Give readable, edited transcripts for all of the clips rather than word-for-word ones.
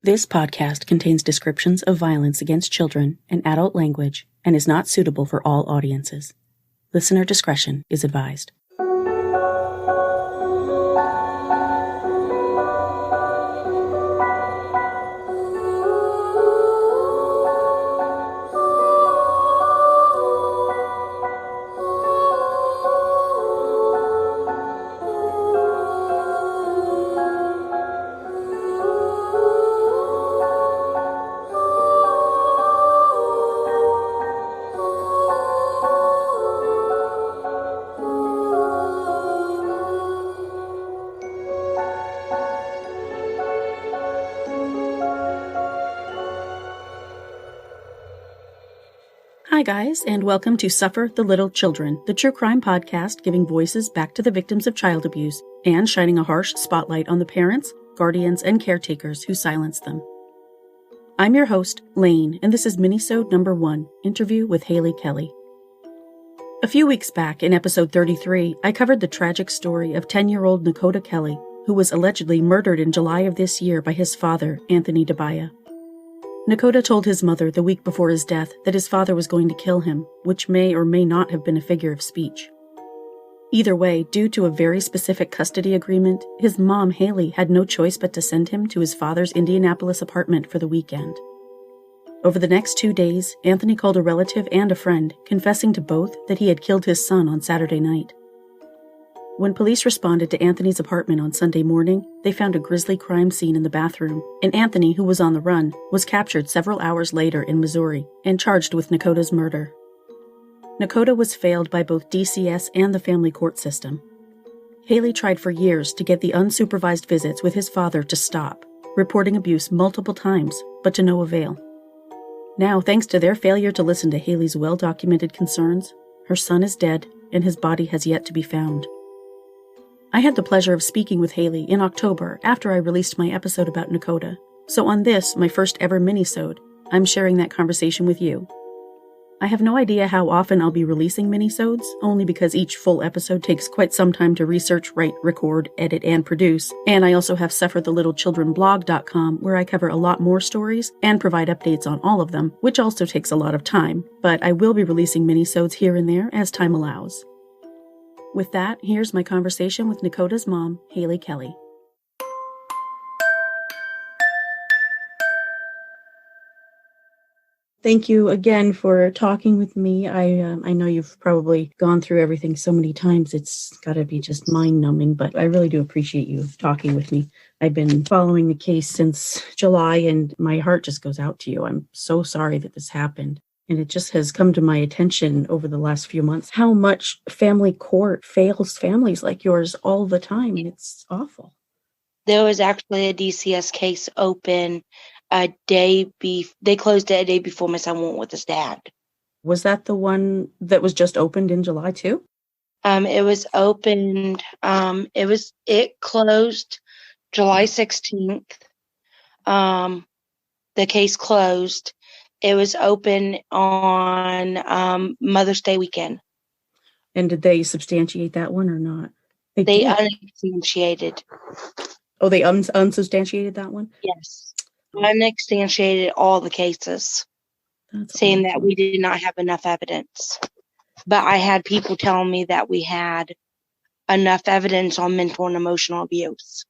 This podcast contains descriptions of violence against children and adult language and is not suitable for all audiences. Listener discretion is advised. Hi guys, and welcome to Suffer the Little Children, the true crime podcast giving voices back to the victims of child abuse and shining a harsh spotlight on the parents, guardians, and caretakers who silence them. I'm your host, Laine, and this is Minisode number 1, Interview with Hayley Kelly. A few weeks back, in episode 33, I covered the tragic story of 10-year-old Nakota Kelly, who was allegedly murdered in July of this year by his father, Anthony Dibiah. Nakota told his mother the week before his death that his father was going to kill him, which may or may not have been a figure of speech. Either way, due to a very specific custody agreement, his mom, Hayley, had no choice but to send him to his father's Indianapolis apartment for the weekend. Over the next 2 days, Anthony called a relative and a friend, confessing to both that he had killed his son on Saturday night. When police responded to Anthony's apartment on Sunday morning, they found a grisly crime scene in the bathroom, and Anthony, who was on the run, was captured several hours later in Missouri and charged with Nakota's murder. Nakota was failed by both DCS and the family court system. Hayley tried for years to get the unsupervised visits with his father to stop, reporting abuse multiple times, but to no avail. Now, thanks to their failure to listen to Hayley's well-documented concerns, her son is dead and his body has yet to be found. I had the pleasure of speaking with Hayley in October after I released my episode about Nakota, so on this, my first ever minisode, I'm sharing that conversation with you. I have no idea how often I'll be releasing minisodes, only because each full episode takes quite some time to research, write, record, edit, and produce, and I also have sufferthelittlechildrenblog.com where I cover a lot more stories and provide updates on all of them, which also takes a lot of time, but I will be releasing minisodes here and there as time allows. With that, here's my conversation with Nakota's mom, Hayley Kelly. Thank you again for talking with me. I know you've probably gone through everything so many times. It's got to be just mind-numbing, but I really do appreciate you talking with me. I've been following the case since July, and my heart just goes out to you. I'm so sorry that this happened. And it just has come to my attention over the last few months how much family court fails families like yours all the time. And it's awful. There was actually a DCS case open they closed it a day before my son went with his dad. Was that the one that was just opened in July too? It was opened. It closed July 16th. The case closed. It was open on Mother's Day weekend. And did they substantiate that one or not? They unsubstantiated. Oh, they unsubstantiated that one? Yes. Unsubstantiated all the cases. That's saying awful. that we did not have enough evidence. But I had people telling me that we had enough evidence on mental and emotional abuse.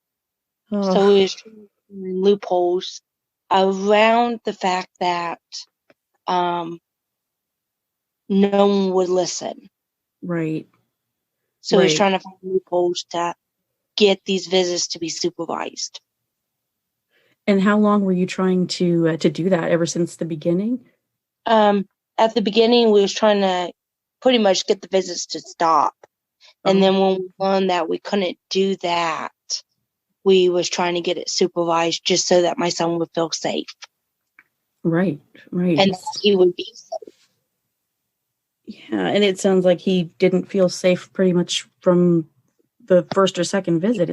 Oh. So we was trying to find loopholes around the fact that no one would listen. Right. So he's trying to find loopholes to get these visits to be supervised. And how long were you trying to do that? Ever since the beginning? At the beginning, we was trying to pretty much get the visits to stop. And then when we learned that we couldn't do that, we was trying to get it supervised just so that my son would feel safe. Right. And that he would be safe. Yeah, and it sounds like he didn't feel safe pretty much from the first or second visit.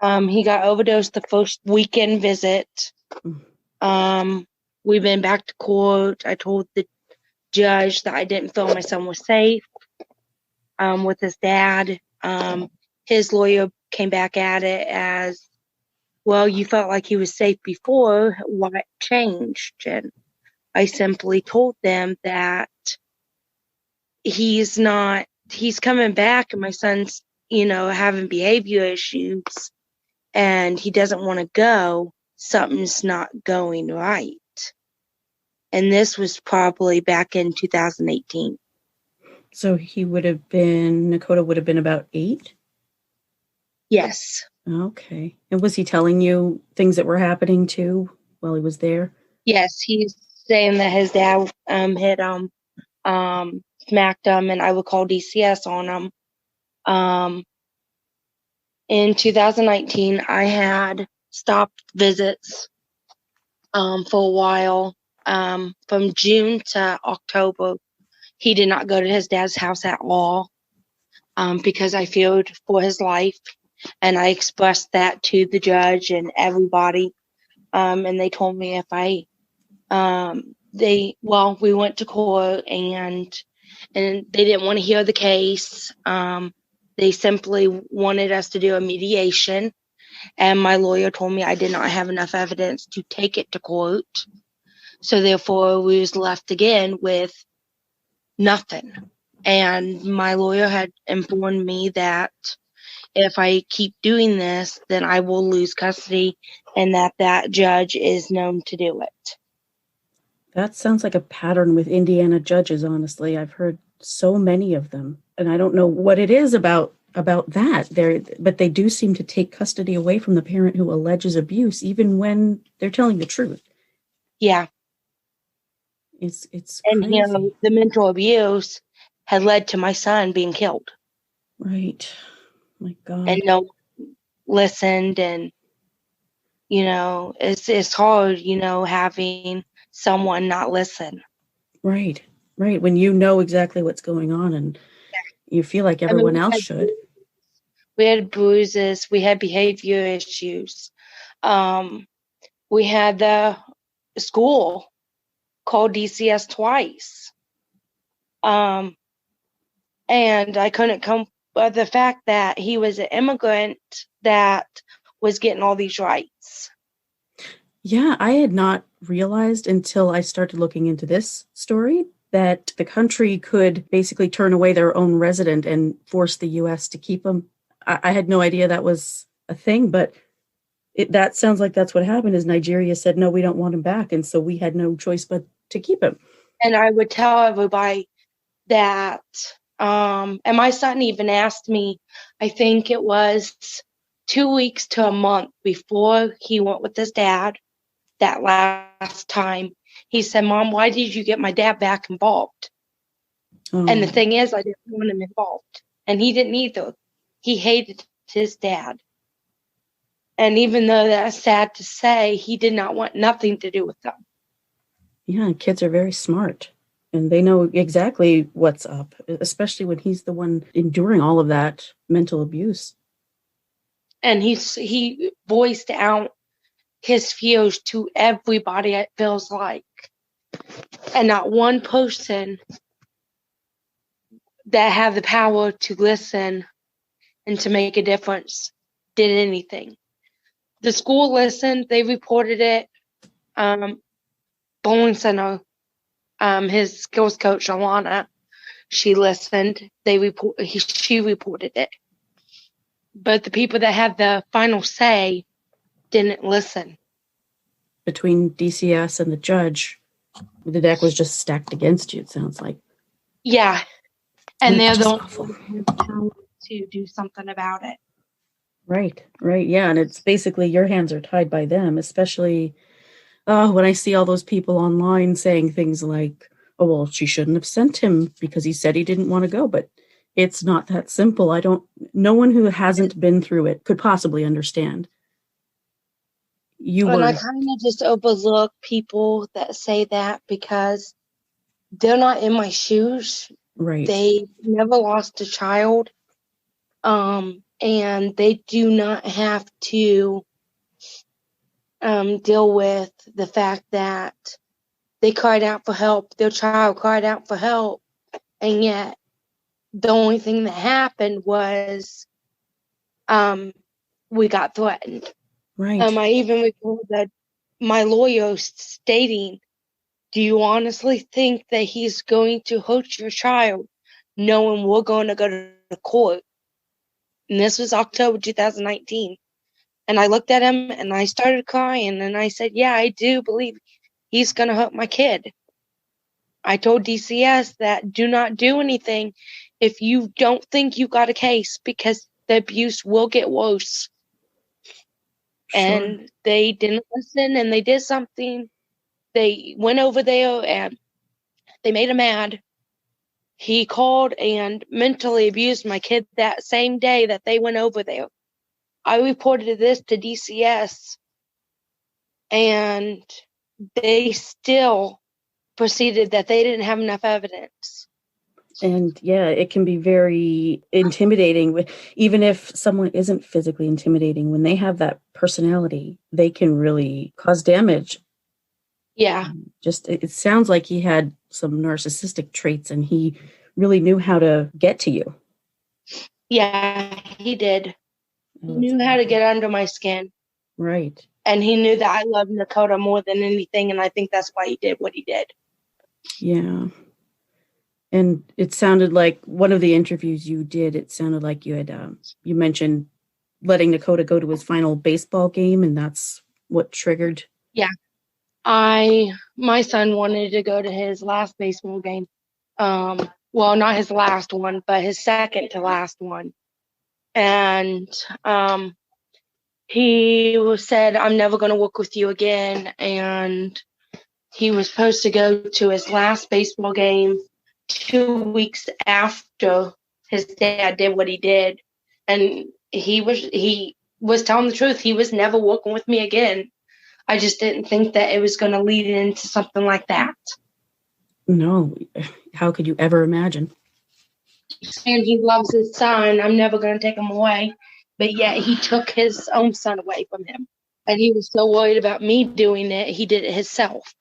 He got overdosed the first weekend visit. We've been back to court. I told the judge that I didn't feel my son was safe with his dad. His lawyer came back at it as well, you felt like he was safe before. What changed? And I simply told them that he's coming back, and my son's, having behavior issues, and he doesn't want to go. Something's not going right. And this was probably back in 2018. So Nakota would have been about 8? Yes. Okay. And was he telling you things that were happening too while he was there? Yes, he's saying that his dad hit him, smacked him, and I would call DCS on him. In 2019, I had stopped visits for a while. From June to October, he did not go to his dad's house at all, because I feared for his life. And I expressed that to the judge and everybody. And they told me if we went to court, and they didn't want to hear the case. They simply wanted us to do a mediation. And my lawyer told me I did not have enough evidence to take it to court. So therefore, we was left again with nothing. And my lawyer had informed me that if I keep doing this, then I will lose custody, and that judge is known to do it. That sounds like a pattern with Indiana judges, honestly. I've heard so many of them, and I don't know what it is about that. But they do seem to take custody away from the parent who alleges abuse, even when they're telling the truth. Yeah. It's and crazy. The mental abuse had led to my son being killed. Right. My God. And no one listened, and it's hard, having someone not listen. Right. When you know exactly what's going on, and you feel like everyone else should. We had bruises. We had behavior issues. We had the school called DCS twice. And I couldn't come with the fact that he was an immigrant that was getting all these rights. Yeah, I had not realized until I started looking into this story that the country could basically turn away their own resident and force the U.S. to keep them. I had no idea that was a thing, but that sounds like that's what happened. Is Nigeria said, no, we don't want him back, and so we had no choice but to keep him. And I would tell everybody that, and my son even asked me, I think it was 2 weeks to a month before he went with his dad that last time, he said, Mom, why did you get my dad back involved? And the thing is, I didn't want him involved. And he didn't either. He hated his dad. And even though that's sad to say, he did not want nothing to do with them. Yeah, kids are very smart. And they know exactly what's up, especially when he's the one enduring all of that mental abuse. And he voiced out his fears to everybody, it feels like. And not one person that had the power to listen and to make a difference did anything. The school listened. They reported it. Bowling Center, his skills coach, Alana, she listened. She reported it. But the people that had the final say didn't listen. Between DCS and the judge, the deck was just stacked against you, it sounds like. Yeah. And they're the ones who have the power to do something about it. Right. Yeah, and it's basically your hands are tied by them, especially when I see all those people online saying things like, oh, well, she shouldn't have sent him because he said he didn't want to go. But it's not that simple. No one who hasn't been through it could possibly understand. I kind of just overlook people that say that because they're not in my shoes. Right. They never lost a child. And they do not have to deal with the fact that they cried out for help. Their child cried out for help. And yet the only thing that happened was we got threatened. Right. I even recall that my lawyer stating, "Do you honestly think that he's going to hurt your child, knowing we're going to go to court?" And this was October 2019. And I looked at him and I started crying and I said, "Yeah, I do believe he's going to hurt my kid." I told DCS that do not do anything if you don't think you got a case, because the abuse will get worse. Sure. And they didn't listen, and they did something. They went over there and they made him mad. He called and mentally abused my kid that same day that they went over there. I reported this to DCS, and they still proceeded that they didn't have enough evidence. And yeah, it can be very intimidating. Even if someone isn't physically intimidating, when they have that personality, they can really cause damage. Yeah. Just it sounds like he had some narcissistic traits and he really knew how to get to you. Yeah, he did. He knew how to get under my skin. Right. And he knew that I loved Nakota more than anything, and I think that's why he did what he did. Yeah. And it sounded like one of the interviews you did, it sounded like you had, you mentioned letting Nakota go to his final baseball game, and that's what triggered. Yeah. My son wanted to go to his last baseball game. Well, not his last one, but his second to last one. And he said, "I'm never going to work with you again." And he was supposed to go to his last baseball game 2 weeks after his dad did what he did. And he was telling the truth. He was never working with me again. I just didn't think that it was going to lead into something like that. No, how could you ever imagine? And he loves his son. I'm never going to take him away. But yet he took his own son away from him. And he was so worried about me doing it, he did it himself.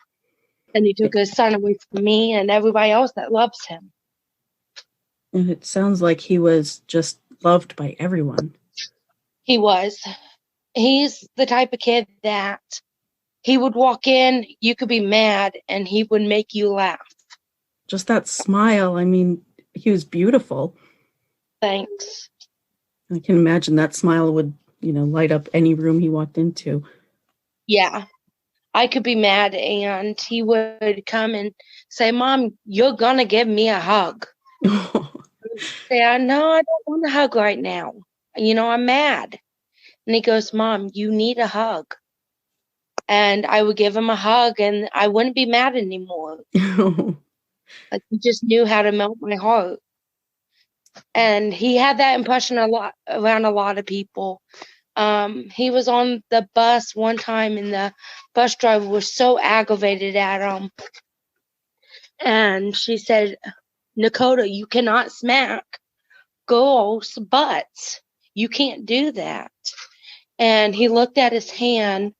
And he took his son away from me and everybody else that loves him. And it sounds like he was just loved by everyone. He was. He's the type of kid that he would walk in, you could be mad, and he would make you laugh. Just that smile. I mean, he was beautiful. Thanks. I can imagine that smile would, light up any room he walked into. Yeah. I could be mad, and he would come and say, "Mom, you're going to give me a hug." Say, "No, I don't want a hug right now. I'm mad." And he goes, "Mom, you need a hug." And I would give him a hug, and I wouldn't be mad anymore. Like, he just knew how to melt my heart. And he had that impression around a lot of people. He was on the bus one time, and the bus driver was so aggravated at him. And she said, "Nakota, you cannot smack girls' butts. You can't do that." And he looked at his hand.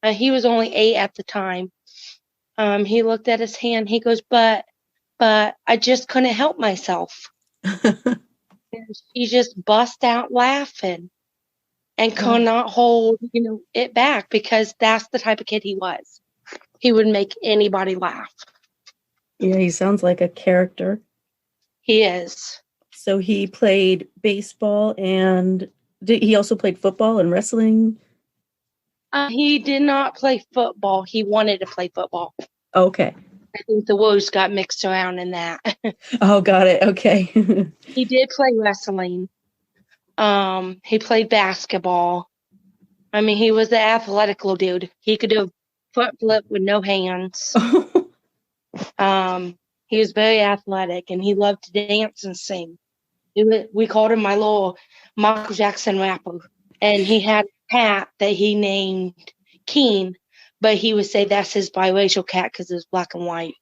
He was only 8 at the time. He looked at his hand. He goes, but I just couldn't help myself." And she just bust out laughing and could not hold, it back, because that's the type of kid he was. He would make anybody laugh. Yeah, he sounds like a character. He is. So he played baseball, and he also played football and wrestling? He did not play football. He wanted to play football. Okay. I think the words got mixed around in that. Oh, got it. Okay. He did play wrestling. He played basketball. I mean, he was the athletic little dude. He could do a foot flip with no hands. He was very athletic, and he loved to dance and sing. We called him my little Michael Jackson rapper. And he had a cat that he named Keen, but he would say that's his biracial cat because it was black and white.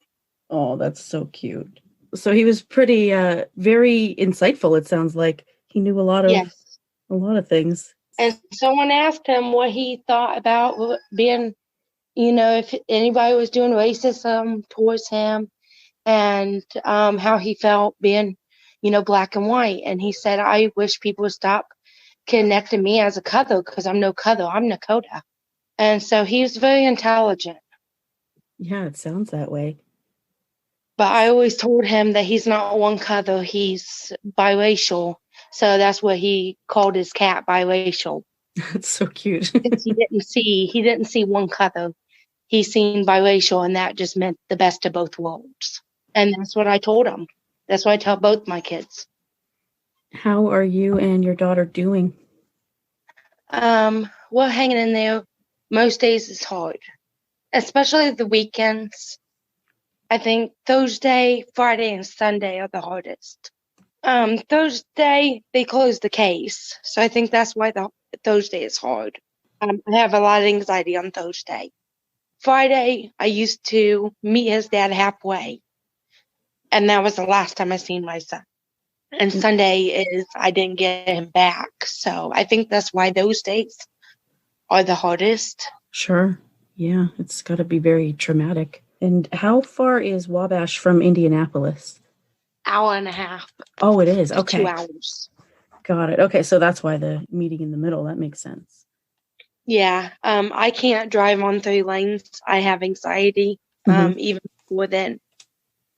Oh, that's so cute. So he was pretty, very insightful. It sounds like he knew a lot of things. And someone asked him what he thought about being, if anybody was doing racism towards him, and how he felt being, black and white. And he said, "I wish people would stop connected me as a Cutho because I'm no Cutho, I'm Nakota. And so he was very intelligent. Yeah, it sounds that way. But I always told him that he's not one Cutho, he's biracial. So that's what he called his cat, biracial. That's so cute. he didn't see one Cutho. He seen biracial, and that just meant the best of both worlds. And that's what I told him. That's what I tell both my kids. How are you and your daughter doing? We're hanging in there. Most days is hard, especially the weekends. I think Thursday, Friday, and Sunday are the hardest. Thursday, they closed the case. So I think that's why the Thursday is hard. I have a lot of anxiety on Thursday. Friday, I used to meet his dad halfway. And that was the last time I seen my son. And Sunday is I didn't get him back. So I think that's why those days are the hardest. Sure. Yeah, it's got to be very traumatic. And how far is Wabash from Indianapolis? Hour and a half. Oh, it is. Okay. 2 hours. Got it. Okay, so that's why the meeting in the middle. That makes sense. Yeah. I can't drive on 3 lanes. I have anxiety. Even before then.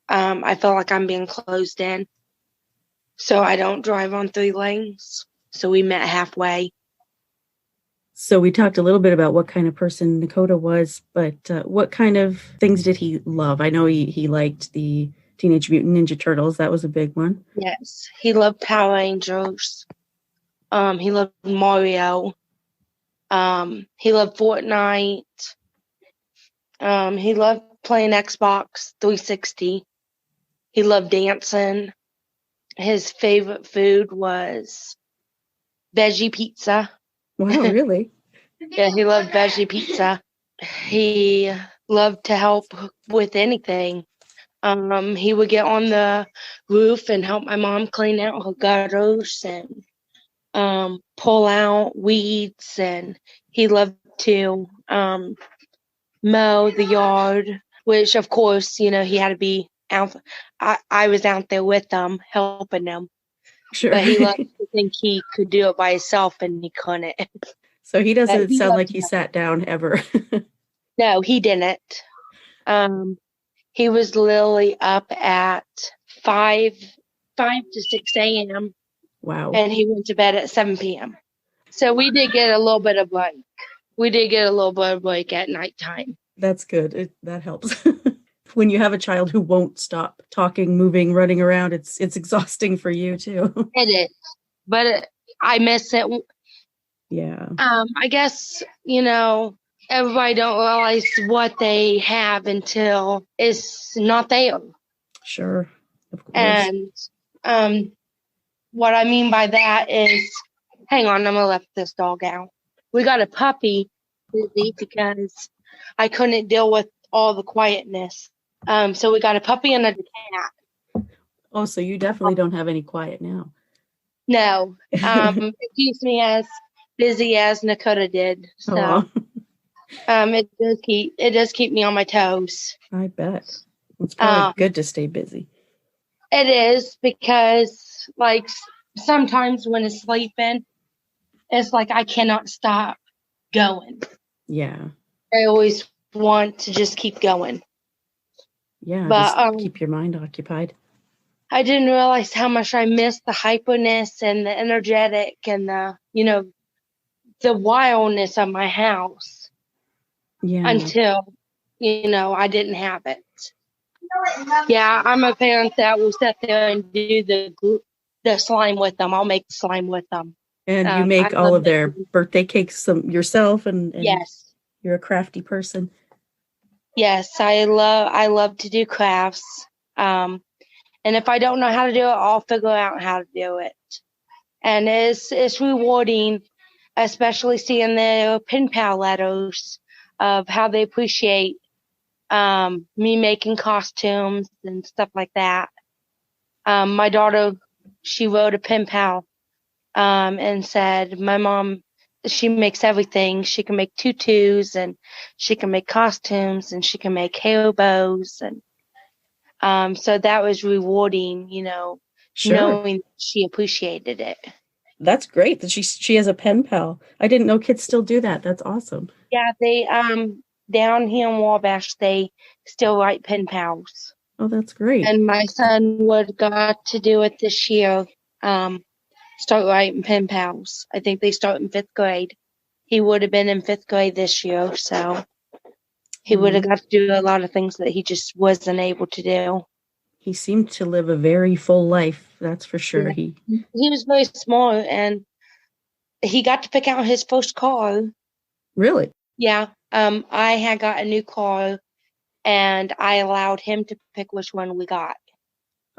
I feel like I'm being closed in. So I don't drive on 3 lanes. So we met halfway. So we talked a little bit about what kind of person Nakota was, but what kind of things did he love? I know he liked the Teenage Mutant Ninja Turtles. That was a big one. Yes. He loved Power Rangers. He loved Mario. He loved Fortnite. He loved playing Xbox 360. He loved dancing. His favorite food was veggie pizza. Wow, really? Yeah, he loved veggie pizza. He loved to help with anything. He would get on the roof and help my mom clean out her gutters and pull out weeds. And he loved to mow the yard, which, of course, he had to be out. I was out there with them, helping them. Sure. But he loved to think he could do it by himself, and he couldn't. So he doesn't sound like he sat down ever. No, he didn't. He was literally up at 5 to 6 a.m. Wow. And he went to bed at 7 p.m. So we did get a little bit of break. We did get a little bit of break at nighttime. That's good. That helps. When you have a child who won't stop talking, moving, running around, it's exhausting for you too. It is, but I miss it. Yeah. I guess everybody don't realize what they have until it's not there. Sure, of course. And what I mean by that is, hang on, I'm gonna let this dog out. We got a puppy because I couldn't deal with all the quietness. So we got a puppy and a cat. Oh, so you definitely don't have any quiet now. No. It keeps me as busy as Nakota did. So it does keep me on my toes. I bet. It's probably good to stay busy. It is, because like sometimes when it's sleeping, it's like I cannot stop going. Yeah. I always want to just keep going. Yeah, but just keep your mind occupied. I didn't realize how much I missed the hyperness and the energetic and the wildness of my house. Yeah. Until, I didn't have it. Yeah, I'm a parent that will sit there and do the slime with them. I'll make the slime with them. And you make all of their birthday cakes yourself, and yes, you're a crafty person. Yes, I love to do crafts. And if I don't know how to do it, I'll figure out how to do it. And it's rewarding, especially seeing the pen pal letters of how they appreciate me making costumes and stuff like that. My daughter, she wrote a pen pal and said, my mom, she makes everything. She can make tutus, and she can make costumes, and she can make hair bows. And so that was rewarding, sure. knowing she appreciated it. That's great that she has a pen pal. I didn't know kids still do that. That's awesome. Yeah, they down here in Wabash, they still write pen pals. Oh, that's great. And my son got to do it this year. Start writing pen pals. I think they start in 5th grade. He would have been in 5th grade this year, so he would have got to do a lot of things that he just wasn't able to do. He seemed to live a very full life, that's for sure. Yeah. He was very smart, and he got to pick out his first car. Really? Yeah. I had got a new car, and I allowed him to pick which one we got.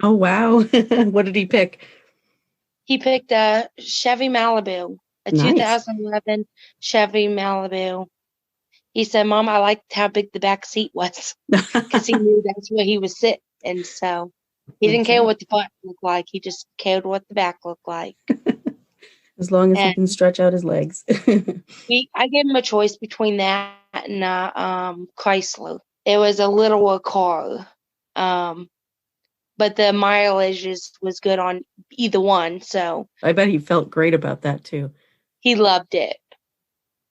Oh, wow. What did he pick? He picked a Chevy Malibu, a Nice. 2011 Chevy Malibu. He said, Mom, I liked how big the back seat was, because he knew that's where he was sitting. And so he didn't care what the front looked like. He just cared what the back looked like. As long as he can stretch out his legs. I gave him a choice between that and Chrysler. It was a littler car, but the mileage was good on either one. So I bet he felt great about that too. He loved it.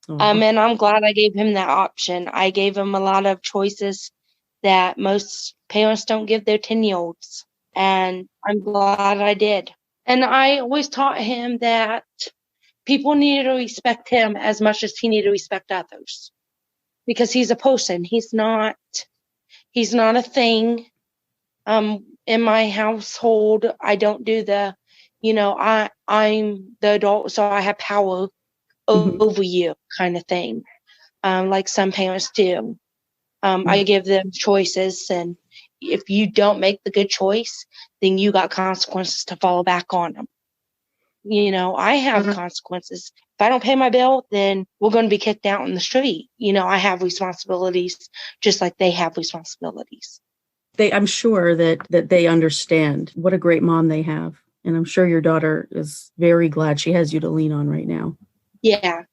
And I'm glad I gave him that option. I gave him a lot of choices that most parents don't give their 10-year-olds. And I'm glad I did. And I always taught him that people needed to respect him as much as he needed to respect others. Because he's a person. He's not a thing. In my household, I don't do I'm the adult, so I have power over you kind of thing, like some parents do. I give them choices, and if you don't make the good choice, then you got consequences to follow back on them. I have consequences. If I don't pay my bill, then we're going to be kicked out in the street. I have responsibilities just like they have responsibilities. I'm sure that they understand what a great mom they have. And I'm sure your daughter is very glad she has you to lean on right now. Yeah,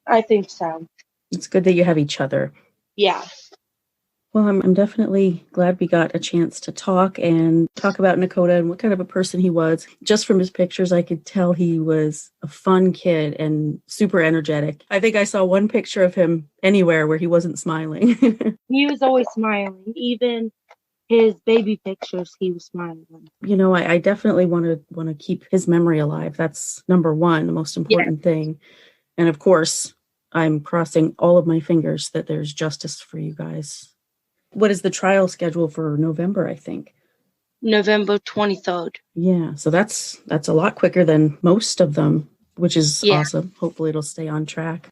I think so. It's good that you have each other. Yeah. Well, I'm definitely glad we got a chance to talk about Nakota and what kind of a person he was. Just from his pictures, I could tell he was a fun kid and super energetic. I think I saw one picture of him anywhere where he wasn't smiling. He was always smiling. Even his baby pictures, he was smiling. I definitely want to keep his memory alive. That's number one, the most important thing. And of course, I'm crossing all of my fingers that there's justice for you guys. What is the trial schedule for November, I think? November 23rd. Yeah, so that's a lot quicker than most of them, which is awesome. Hopefully it'll stay on track.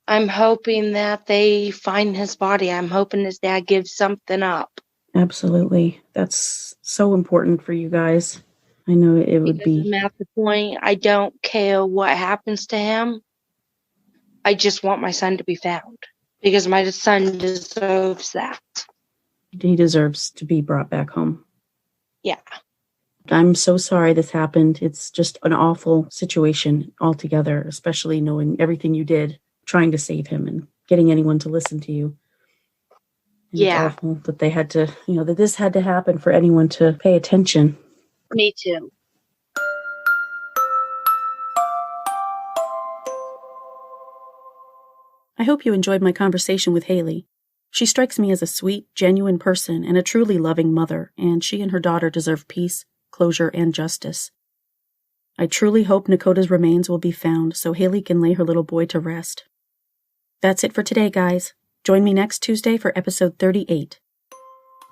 I'm hoping that they find his body. I'm hoping his dad gives something up. Absolutely. That's so important for you guys. I know it would be. I'm at the point, I don't care what happens to him. I just want my son to be found because my son deserves that. He deserves to be brought back home. Yeah. I'm so sorry this happened. It's just an awful situation altogether, especially knowing everything you did, trying to save him and getting anyone to listen to you. And it's awful that they had to, that this had to happen for anyone to pay attention. Me too. I hope you enjoyed my conversation with Hayley. She strikes me as a sweet, genuine person and a truly loving mother, and she and her daughter deserve peace, closure, and justice. I truly hope Nakota's remains will be found so Hayley can lay her little boy to rest. That's it for today, guys. Join me next Tuesday for episode 38.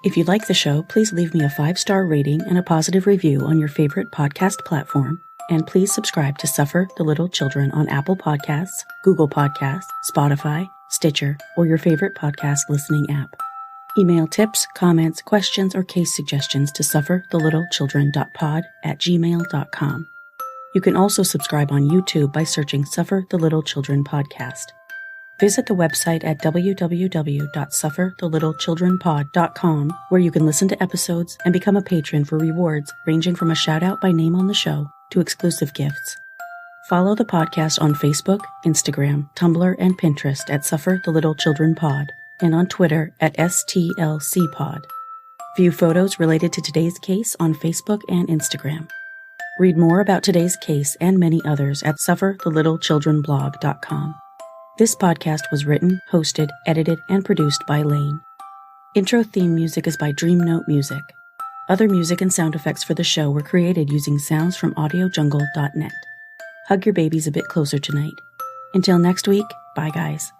If you like the show, please leave me a 5-star rating and a positive review on your favorite podcast platform. And please subscribe to Suffer the Little Children on Apple Podcasts, Google Podcasts, Spotify, Stitcher, or your favorite podcast listening app. Email tips, comments, questions, or case suggestions to sufferthelittlecHildren.pod@gmail.com. You can also subscribe on YouTube by searching Suffer the Little Children Podcast. Visit the website at www.sufferthelittlechildrenpod.com, where you can listen to episodes and become a patron for rewards ranging from a shout-out by name on the show to exclusive gifts. Follow the podcast on Facebook, Instagram, Tumblr, and Pinterest at Suffer the Little Children Pod, and on Twitter at STLCpod. View photos related to today's case on Facebook and Instagram. Read more about today's case and many others at sufferthelittlechildrenblog.com. This podcast was written, hosted, edited, and produced by Laine. Intro theme music is by Dream Note Music. Other music and sound effects for the show were created using sounds from audiojungle.net. Hug your babies a bit closer tonight. Until next week, bye guys.